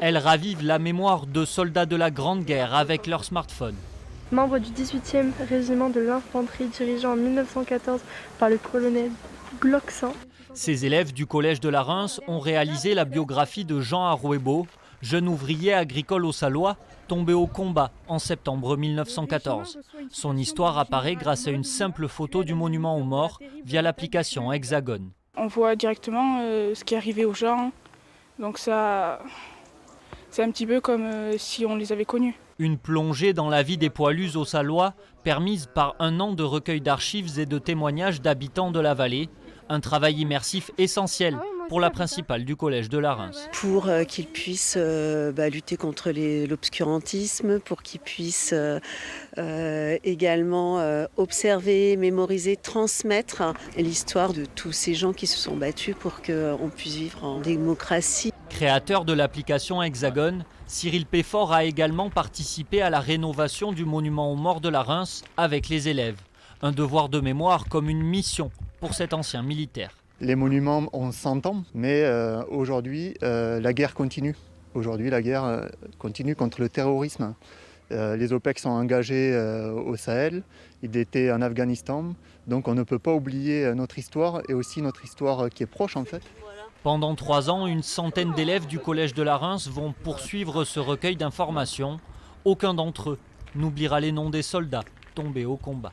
Elles ravivent la mémoire de soldats de la Grande Guerre avec leur smartphone. Membre du 18e régiment de l'infanterie dirigé en 1914 par le colonel Gloxan. Ces élèves du collège de la Reims ont réalisé la biographie de Jean Arouébo, jeune ouvrier agricole au Salois, tombé au combat en septembre 1914. Son histoire apparaît grâce à une simple photo du monument aux morts via l'application Hexagone. On voit directement ce qui est arrivé aux gens, donc ça, c'est un petit peu comme si on les avait connus. Une plongée dans la vie des poilus au Salois, permise par un an de recueil d'archives et de témoignages d'habitants de la vallée. Un travail immersif essentiel pour la principale du collège de la Reims. Pour qu'ils puissent lutter contre l'obscurantisme, pour qu'ils puissent également observer, mémoriser, transmettre l'histoire de tous ces gens qui se sont battus pour qu'on puisse vivre en démocratie. Créateur de l'application Hexagone, Cyril Péfort a également participé à la rénovation du monument aux morts de la Reims avec les élèves. Un devoir de mémoire comme une mission pour cet ancien militaire. Les monuments ont 100 ans, mais aujourd'hui, la guerre continue. Aujourd'hui, la guerre continue contre le terrorisme. Les OPEC sont engagés au Sahel, ils étaient en Afghanistan, donc on ne peut pas oublier notre histoire et aussi notre histoire qui est proche en fait. Pendant 3 ans, une centaine d'élèves du collège de la Reims vont poursuivre ce recueil d'informations. Aucun d'entre eux n'oubliera les noms des soldats tombés au combat.